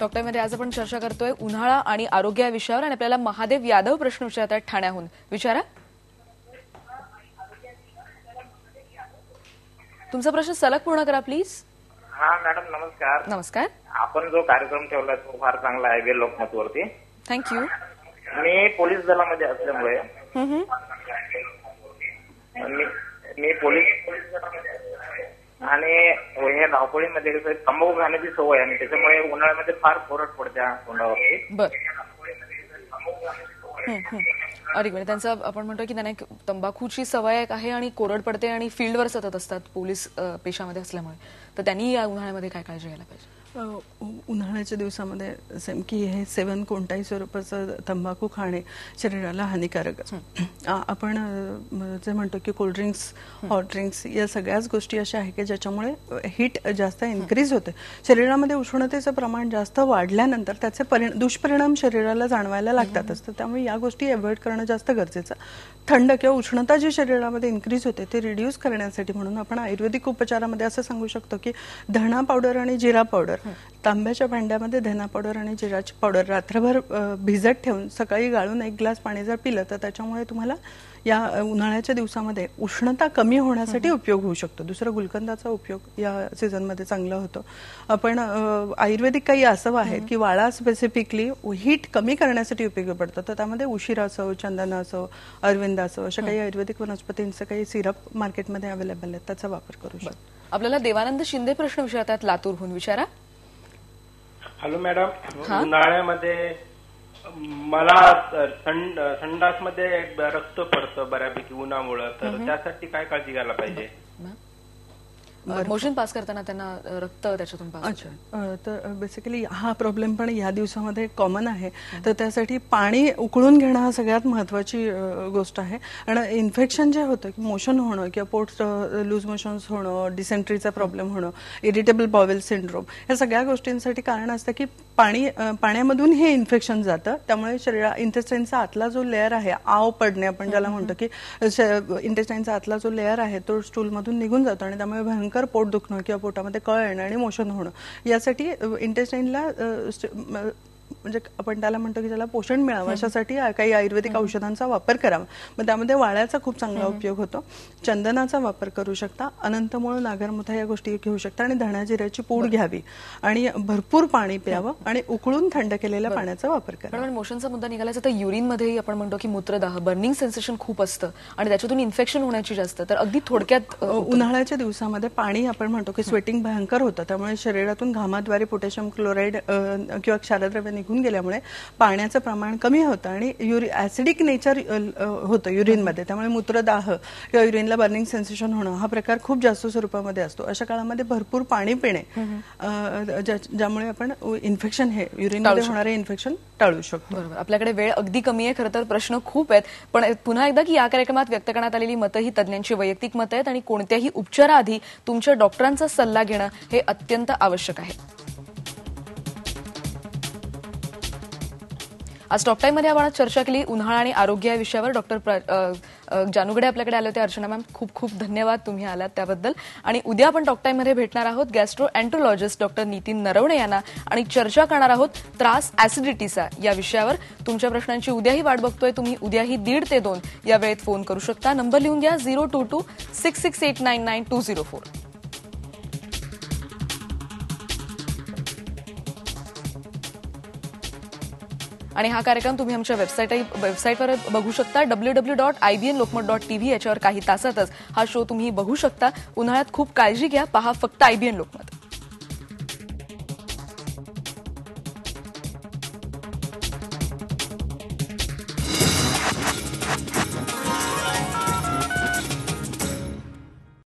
Talk टाइममध्ये आज आपण चर्चा करतोय उन्हाळा आणि आरोग्य या विषयावर आणि आपल्याला महादेव यादव प्रश्न विचारतात ठाण्याहून. विचारा तुमचा प्रश्न सलग पूर्ण करा प्लीज. हा मॅडम नमस्कार. नमस्कार. आपण जो कार्यक्रम ठेवला तो फार चांगला आहे वेल लोकमतवरती. थँक्यू. मी पोलीस दलामध्ये असल्यामुळे मी पोलीस आणि हे धावपळीमध्ये तंबाखू खाण्याची सवय आणि त्याच्यामुळे उन्हाळ्यामध्ये फार कोरड पडते तोंडावरती. बर अरे म्हणजे त्यांचं आपण म्हणतो की त्यांना एक तंबाखूची सवय आहे आणि कोरड पडते आणि फील्डवर सतत असतात पोलीस पेशामध्ये असल्यामुळे, तर त्यांनी या उन्हाळ्यामध्ये काय काळजी घ्यायला पाहिजे? उन्हाळ्याच्या दिवसामध्ये सेम की हे सेवन कोणत्याही स्वरूपाचं तंबाखू खाणे शरीराला हानिकारक असतं. आपण जे म्हणतो की कोल्ड्रिंक्स, हॉट ड्रिंक्स या सगळ्याच गोष्टी अशा आहेत की ज्याच्यामुळे हीट जास्त इन्क्रीज होते. शरीरामध्ये उष्णतेचं प्रमाण जास्त वाढल्यानंतर त्याचे दुष्परिणाम शरीराला जाणवायला लागतातच. तर त्यामुळे या गोष्टी अवॉइड करणं जास्त गरजेचं. थंड किंवा उष्णता जी शरीरामध्ये इन्क्रीज होते ते रिड्यूस करण्यासाठी म्हणून आपण आयुर्वेदिक उपचारामध्ये असं सांगू शकतो की धणा पावडर आणि जिरा पावडर, तांब्याच्या भांड्यामध्ये धना पावडर आणि जिराची पावडर रात्रभर भिजत ठेवून सकाळी गाळून 1 ग्लास पाणी जर पिलं तर त्याच्यामुळे तुम्हाला या उन्हाळ्याच्या दिवसामध्ये उष्णता कमी होण्यासाठी उपयोग होऊ शकतो. दुसरा गुलकंदाचा उपयोग या सीझनमध्ये चांगला होतो. आपण आयुर्वेदिक काही असं आहे की वाळा स्पेसिफिकली हीट कमी करण्यासाठी उपयोगी पडतं. तर त्यामध्ये उशिरा असो, चंदन असो, अरविंद असो अशा काही आयुर्वेदिक वनस्पतींचं काही सिरप मार्केटमध्ये अवेलेबल आहेत, त्याचा वापर करू शकतो. आपल्याला देवानंद शिंदे प्रश्न विचारतात लातूरहून. विचारा. हॅलो मॅडम, उन्हाळ्यामध्ये मला संडासमध्ये रक्त पडतं बऱ्यापैकी उन्हामुळे, तर त्यासाठी काय काळजी घ्यायला पाहिजे? मोशन पास करताना त्यांना रक्त त्याच्यातून पास. अच्छा, तर बेसिकली हा प्रॉब्लेम पण या दिवसामध्ये कॉमन आहे. तर त्यासाठी पाणी उकळून घेणं हा सगळ्यात महत्वाची गोष्ट आहे. आणि इन्फेक्शन जे होतं की मोशन होणं किंवा पोट लूज मोशन्स होणं, डिसेंट्रीचा प्रॉब्लेम होणं, इरिटेबल बॉवेल सिंड्रोम या सगळ्या गोष्टींसाठी कारण असतं की पाण्यामधून हे इन्फेक्शन जातं. त्यामुळे इंटेस्टाईनचा आतला जो लेअर आहे, आव पडणे आपण ज्याला म्हणतो की इंटेस्टाईनचा आतला जो लेअर आहे तो स्टूलमधून निघून जातो आणि त्यामुळे भयंकर पोट दुखणं किंवा पोटामध्ये कळ येणं आणि मोशन होणं. यासाठी इंटेस्टाईनला म्हणजे आपण त्याला म्हणतो की त्याला पोषण मिळावं अशासाठी काही आयुर्वेदिक औषधांचा वापर करावा. मग त्यामध्ये वाळ्याचा खूप चांगला उपयोग होतो. चंदनाचा वापर करू शकता, अनंतमूळ, नागरमुथा या गोष्टी घेऊ शकता आणि धण्या जिऱ्याची पूड घ्यावी आणि भरपूर पाणी प्यावं आणि उकळून थंड केलेल्या पाण्याचा वापर करावा. पण मोशनचा मुद्दा निघालायचा तर युरिनमध्येही आपण म्हणतो की मूत्रदाह, बर्निंग सेन्सेशन खूप असतं आणि त्याच्यातून इन्फेक्शन होण्याची जास्त. तर अगदी थोडक्यात उन्हाळ्याच्या दिवसामध्ये पाणी आपण म्हणतो की स्वेटिंग भयंकर होतं. त्यामुळे शरीरातून घामाद्वारे पोटॅशियम क्लोराईड किंवा क्षारद्रव्य निघून गेल्यामुळे पाण्याचं प्रमाण कमी होतं आणि ऍसिडिक नेचर होतं युरिनमध्ये. त्यामुळे मूत्रदाह किंवा युरिनला बर्निंग सेन्सेशन होणं हा प्रकार खूप जास्त स्वरूपामध्ये असतो. अशा काळामध्ये भरपूर पाणी पिणे ज्यामुळे आपण इन्फेक्शन हे युरिनमध्ये होणारे इन्फेक्शन टाळू शकतो. बरोबर. आपल्याकडे वेळ अगदी कमी आहे. खरं तर प्रश्न खूप आहेत, पण पुन्हा एकदा की या कार्यक्रमात व्यक्त करण्यात आलेली मतं ही तज्ज्ञांची वैयक्तिक मतं आहेत आणि कोणत्याही उपचाराआधी तुमच्या डॉक्टरांचा सल्ला घेणं हे अत्यंत आवश्यक आहे. आज टॉक टाइममध्ये आपण चर्चा केली उन्हाळा आणि आरोग्य या विषयावर. डॉक्टर जानूगडे आपल्याकडे आले होते. अर्चना मॅम, खूप खूप धन्यवाद तुम्ही आलात त्याबद्दल. आणि उद्या आपण टॉक टाइममध्ये भेटणार आहोत gastro enterologist doctor Nitin Naravane यांना आणि चर्चा करणार आहोत त्रास ऍसिडिटीचा या विषयावर. तुमच्या प्रश्नांची उद्याही वाट बघतोय. तुम्ही उद्याही 1:30 ते 2 या वेळेत फोन करू शकता. नंबर लिहून घ्या 02266899204. आणि हा कार्यक्रम तुम्ही आमच्या वेबसाईटवर बघू शकता www.ibnlokmat.tv. याच्यावर काही तासातच हा शो तुम्ही बघू शकता. उन्हाळ्यात खूप काळजी घ्या. पहा फक्त IBN लोकमत.